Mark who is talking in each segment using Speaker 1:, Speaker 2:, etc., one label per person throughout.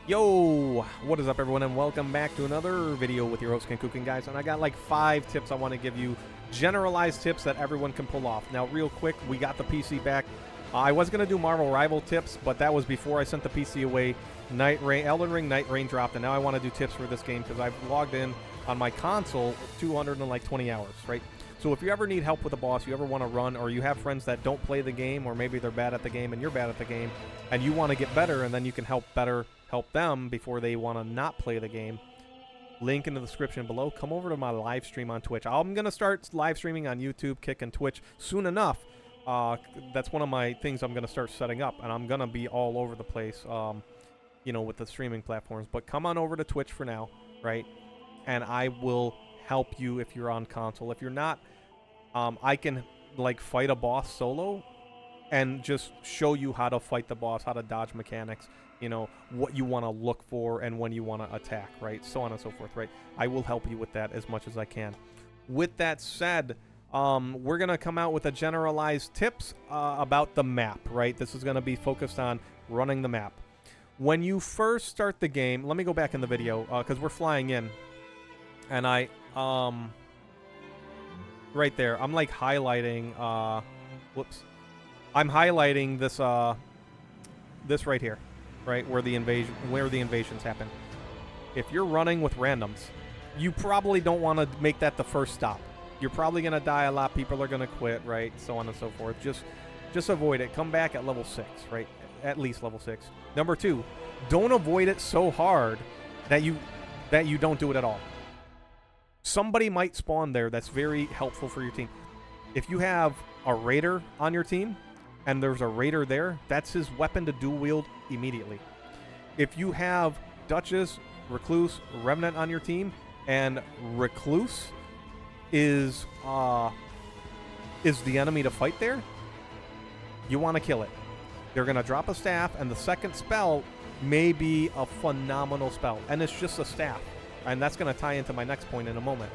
Speaker 1: Yo, what is up everyone, and welcome back to another video with your host Kenkukun, guys. And I got like 5 tips I want to give you, generalized tips that everyone can pull off. Now real quick, we got the PC back. I was going to do Marvel Rival tips, but that was before I sent the PC away. Nightreign, Elden Ring, Nightreign dropped, and now I want to do tips for this game because I've logged in on my console 220 hours, right? So if you ever need help with a boss, you ever want to run, or you have friends that don't play the game, or maybe they're bad at the game and you're bad at the game, and you want to get better, and then you can help them before they want to not play the game, link in the description below. Come over to my live stream on Twitch. I'm going to start live streaming on YouTube, Kick, and Twitch soon enough. That's one of my things I'm going to start setting up, and I'm going to be all over the place, you know, with the streaming platforms. But come on over to Twitch for now, right? And I will help you if you're on console. If you're not, I can like fight a boss solo and just show you how to fight the boss, how to dodge mechanics, you know, what you want to look for and when you want to attack, right? So on and so forth, right? I will help you with that as much as I can. With that said, we're going to come out with a generalized tips about the map, right? This is going to be focused on running the map. When you first start the game, let me go back in the video because we're flying in. And right there, I'm like highlighting, whoops. I'm highlighting this, this right here, right, where the invasions happen. If you're running with randoms, you probably don't want to make that the first stop. You're probably going to die a lot. People are going to quit, right, so on and so forth. Just avoid it. Come back at level 6, right, at least level 6. Number 2, don't avoid it so hard that you don't do it at all. Somebody might spawn there that's very helpful for your team. If you have a raider on your team and there's a raider there, that's his weapon to dual wield immediately. If you have Duchess, Recluse, Remnant on your team, and Recluse is the enemy to fight there, you want to kill it. They're going to drop a staff, and the second spell may be a phenomenal spell, and it's just a staff. And that's going to tie into my next point in a moment.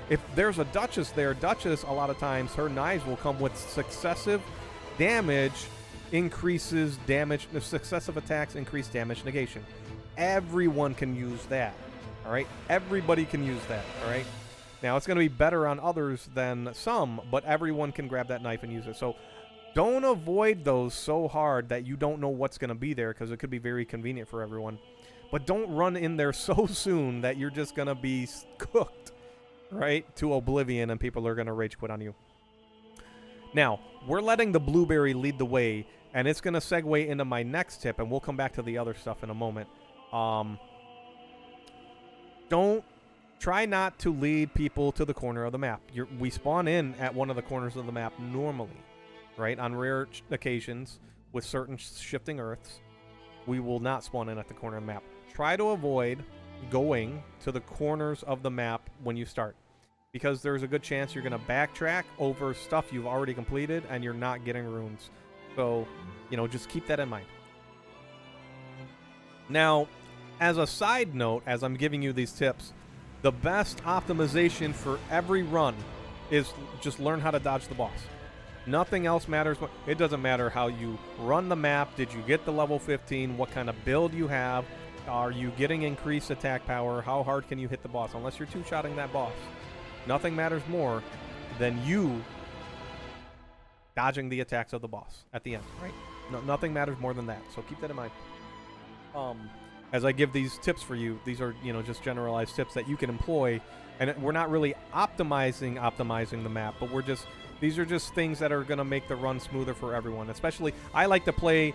Speaker 1: If there's a Duchess there, Duchess, a lot of times, her knives will come with successive damage, increases damage, successive attacks, increase damage negation. Everyone can use that, all right? Everybody can use that, all right? Now, it's going to be better on others than some, but everyone can grab that knife and use it. So don't avoid those so hard that you don't know what's going to be there, because it could be very convenient for everyone. But don't run in there so soon that you're just going to be cooked, right, to oblivion, and people are going to rage quit on you. Now, we're letting the blueberry lead the way, and it's going to segue into my next tip, and we'll come back to the other stuff in a moment. Try not to lead people to the corner of the map. We spawn in at one of the corners of the map normally, right? On rare occasions, with certain shifting earths, we will not spawn in at the corner of the map. Try to avoid going to the corners of the map when you start, because there's a good chance you're going to backtrack over stuff you've already completed and you're not getting runes. So, you know, just keep that in mind. Now, as a side note, as I'm giving you these tips, the best optimization for every run is just learn how to dodge the boss. Nothing else matters. It doesn't matter how you run the map. Did you get to level 15? What kind of build you have? Are you getting increased attack power? How hard can you hit the boss? Unless you're two-shotting that boss, nothing matters more than you dodging the attacks of the boss at the end, right? Nothing matters more than that. So keep that in mind. As I give these tips for you, these are, you know, just generalized tips that you can employ, and we're not really optimizing the map, but these are just things that are going to make the run smoother for everyone. Especially, I like to play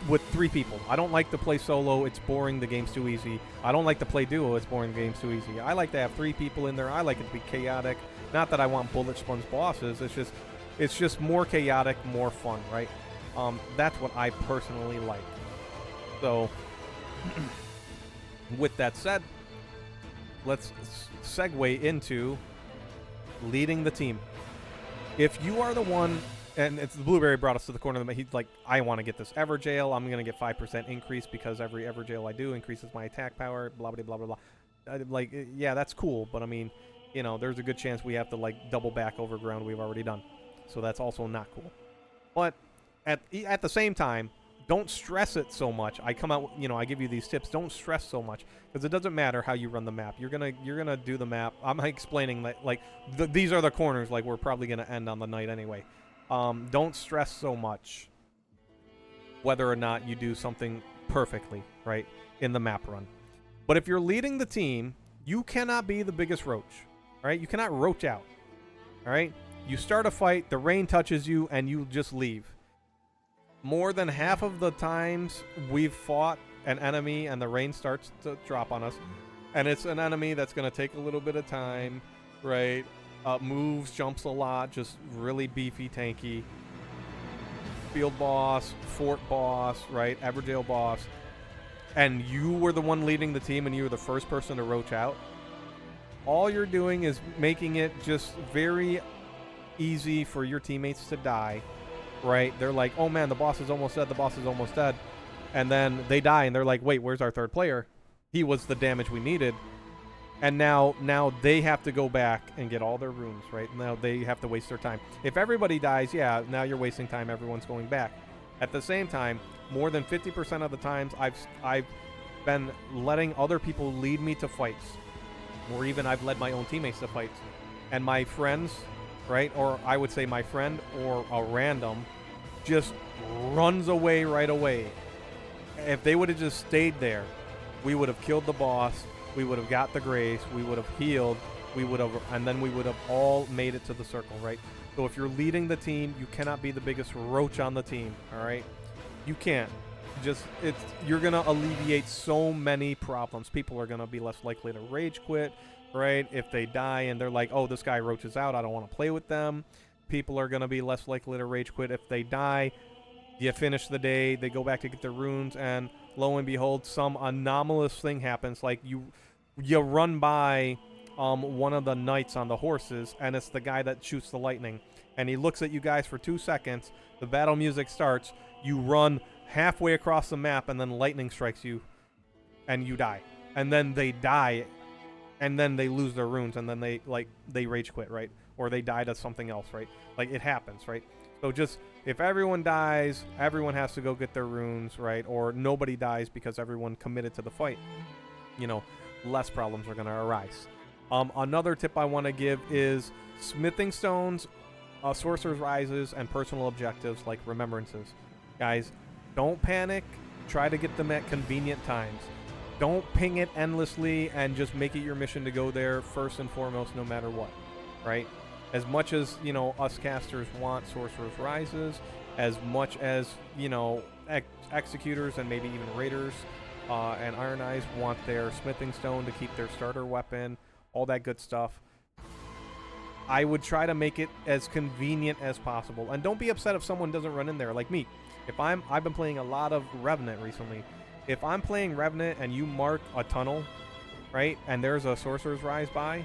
Speaker 1: with 3 people. I don't like to play solo. It's boring. The game's too easy. I don't like to play duo. It's boring. The game's too easy. I like to have 3 people in there. I like it to be chaotic. Not that I want bullet sponge bosses. It's just more chaotic, more fun, right? That's what I personally like. So, with that said, let's segue into leading the team. If you are the one, and it's the blueberry brought us to the corner of the map, he's like, I want to get this Everjail. I'm going to get 5% increase because every Everjail I do increases my attack power, blah, blah, blah, blah, blah. Like, yeah, that's cool, but I mean, you know, there's a good chance we have to, like, double back over ground we've already done. So that's also not cool. But at the same time, don't stress it so much. I come out, you know, I give you these tips. Don't stress so much, because it doesn't matter how you run the map. You're gonna do the map. I'm explaining that, like, these are the corners. Like, we're probably gonna end on the night anyway. Don't stress so much whether or not you do something perfectly, right, in the map run. But if you're leading the team, you cannot be the biggest roach, all right? You cannot roach out, all right? You start a fight, the rain touches you, and you just leave. More than half of the times we've fought an enemy and the rain starts to drop on us, and it's an enemy that's going to take a little bit of time, right? Moves, jumps a lot, just really beefy, tanky. Field boss, fort boss, right? Everdale boss. And you were the one leading the team and you were the first person to roach out. All you're doing is making it just very easy for your teammates to die, right? They're like, oh man, the boss is almost dead, the boss is almost dead. And then they die and they're like, wait, where's our third player? He was the damage we needed. And now they have to go back and get all their runes, right? Now they have to waste their time. If everybody dies, yeah, now you're wasting time. Everyone's going back. At the same time, more than 50% of the times I've been letting other people lead me to fights, or even I've led my own teammates to fights. And my friends, right, or I would say my friend or a random, just runs away right away. If they would have just stayed there, we would have killed the boss. We would have got the grace, we would have healed, and then we would have all made it to the circle, right? So if you're leading the team, you cannot be the biggest roach on the team, all right? You can't. You're going to alleviate so many problems. People are going to be less likely to rage quit, right? If they die and they're like, oh, this guy roaches out, I don't want to play with them. People are going to be less likely to rage quit. If they die, you finish the day, they go back to get their runes, and lo and behold, some anomalous thing happens, like you run by one of the knights on the horses, and it's the guy that shoots the lightning, and he looks at you guys for 2 seconds, the battle music starts, you run halfway across the map, and then lightning strikes you, and you die. And then they die, and then they lose their runes, and then they rage quit, right? Or they die to something else, right? Like, it happens, right? So just, if everyone dies, everyone has to go get their runes, right? Or nobody dies because everyone committed to the fight. You know, less problems are going to arise. Another tip I want to give is smithing stones, sorcerer's rises, and personal objectives like remembrances. Guys, don't panic. Try to get them at convenient times. Don't ping it endlessly and just make it your mission to go there first and foremost no matter what, right? As much as, you know, us casters want sorcerer's rises, as much as, you know, executors and maybe even raiders and Iron Eyes want their smithing stone to keep their starter weapon, all that good stuff, I would try to make it as convenient as possible. And don't be upset if someone doesn't run in there. Like me, I've been playing a lot of Revenant recently. If I'm playing Revenant and you mark a tunnel, right, and there's a sorcerer's rise by,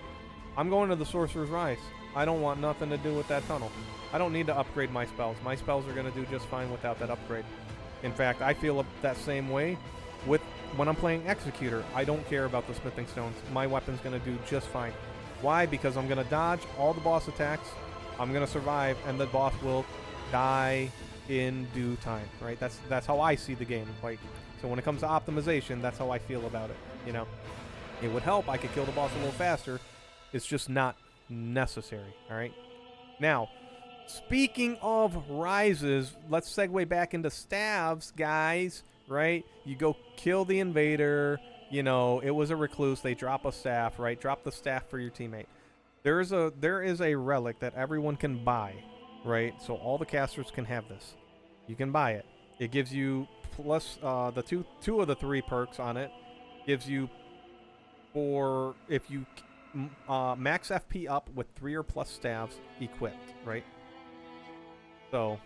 Speaker 1: I'm going to the sorcerer's rise. I don't want nothing to do with that tunnel. I don't need to upgrade my spells. My spells are going to do just fine without that upgrade. In fact, I feel that same way with when I'm playing Executor. I don't care about the smithing stones. My weapon's going to do just fine. Why? Because I'm going to dodge all the boss attacks. I'm going to survive, and the boss will die in due time, right? That's how I see the game. Like, so when it comes to optimization, that's how I feel about it, you know? It would help. I could kill the boss a little faster. It's just not necessary, all right? Now, speaking of rises, let's segue back into staves, guys, right? You go kill the invader. You know, it was a recluse. They drop a staff, right? Drop the staff for your teammate. There is a relic that everyone can buy, right? So all the casters can have this. You can buy it. It gives you plus the two of the 3 perks on it. Gives you, for if you max FP up with 3 or plus staves equipped, right? So,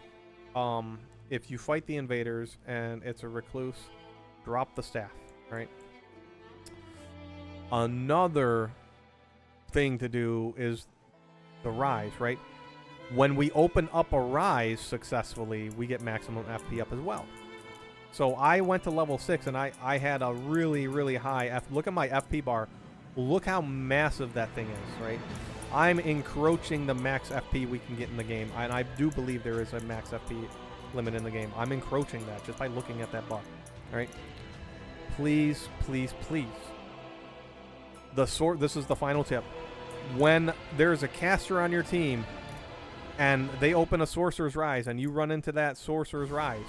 Speaker 1: if you fight the invaders and it's a recluse, drop the staff, right? Another thing to do is the rise, right? When we open up a rise successfully, we get maximum FP up as well. So I went to level 6 and I had a really, really high look at my FP bar. Look how massive that thing is, right? I'm encroaching the max FP we can get in the game, and I do believe there is a max FP limit in the game. I'm encroaching that just by looking at that bar. All right. Please, please, please. This is the final tip. When there's a caster on your team and they open a Sorcerer's Rise and you run into that Sorcerer's Rise,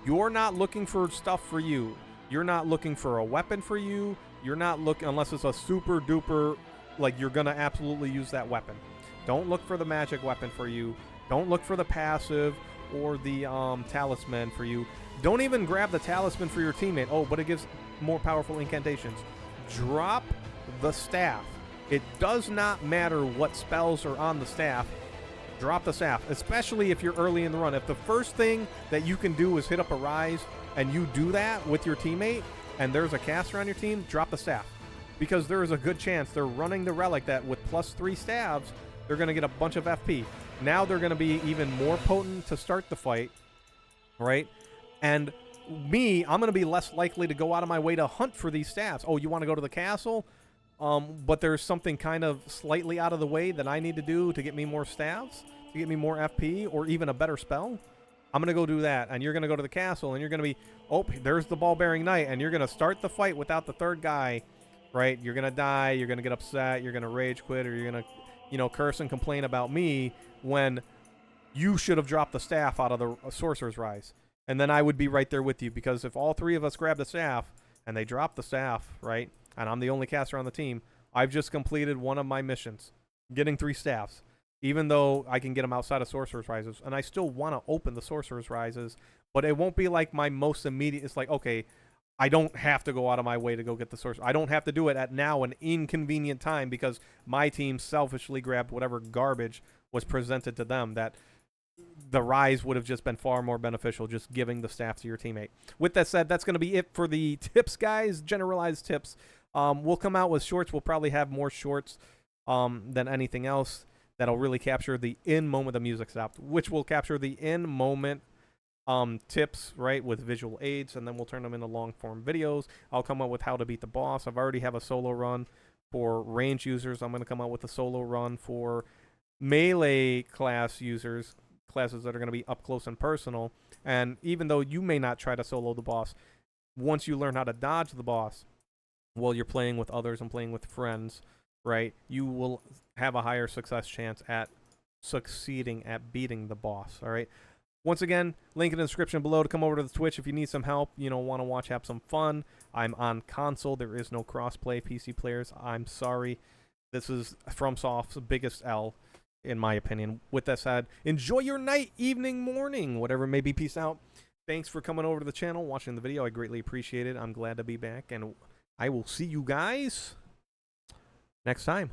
Speaker 1: you're not looking for stuff for you. You're not looking for a weapon for you. You're not looking, unless it's a super duper, like you're going to absolutely use that weapon. Don't look for the magic weapon for you. Don't look for the passive or the talisman for you. Don't even grab the talisman for your teammate. Oh, but it gives more powerful incantations. Drop the staff. It does not matter what spells are on the staff. Drop the staff, especially if you're early in the run. If the first thing that you can do is hit up a rise and you do that with your teammate and there's a caster on your team, drop the staff. Because there is a good chance they're running the relic that with +3 staves, they're going to get a bunch of FP. Now they're going to be even more potent to start the fight, right? And me, I'm going to be less likely to go out of my way to hunt for these staffs. Oh, you want to go to the castle? But there's something kind of slightly out of the way that I need to do to get me more staffs, to get me more FP, or even a better spell. I'm going to go do that, and you're going to go to the castle, and you're going to be, oh, there's the ball-bearing knight, and you're going to start the fight without the third guy, right? You're going to die, you're going to get upset, you're going to rage quit, or you're going to, you know, curse and complain about me when you should have dropped the staff out of the Sorcerer's Rise. And then I would be right there with you, because if all three of us grab the staff and they drop the staff, right, and I'm the only caster on the team, I've just completed one of my missions, getting 3 staffs, even though I can get them outside of Sorcerer's Rises. And I still want to open the Sorcerer's Rises, but it won't be like my most immediate. It's like, okay, I don't have to go out of my way to go get the Sorcerer. I don't have to do it at now an inconvenient time because my team selfishly grabbed whatever garbage was presented to them that the Rise would have just been far more beneficial, just giving the staff to your teammate. With that said, that's going to be it for the tips, guys, generalized tips. We'll come out with shorts. We'll probably have more shorts than anything else that'll really capture the in-moment, the music stopped, which will capture the in-moment tips, right, with visual aids, and then we'll turn them into long-form videos. I'll come up with how to beat the boss. I've already have a solo run for range users. I'm going to come out with a solo run for melee class users, classes that are going to be up close and personal. And even though you may not try to solo the boss, once you learn how to dodge the boss while you're playing with others and playing with friends, right, you will have a higher success chance at succeeding at beating the boss. All right. Once again, link in the description below to come over to the Twitch if you need some help, you know, want to watch, have some fun. I'm on console. There is no crossplay, PC players. I'm sorry. This is FromSoft's biggest L, in my opinion. With that said, enjoy your night, evening, morning, whatever it may be. Peace out. Thanks for coming over to the channel, watching the video. I greatly appreciate it. I'm glad to be back, and I will see you guys next time.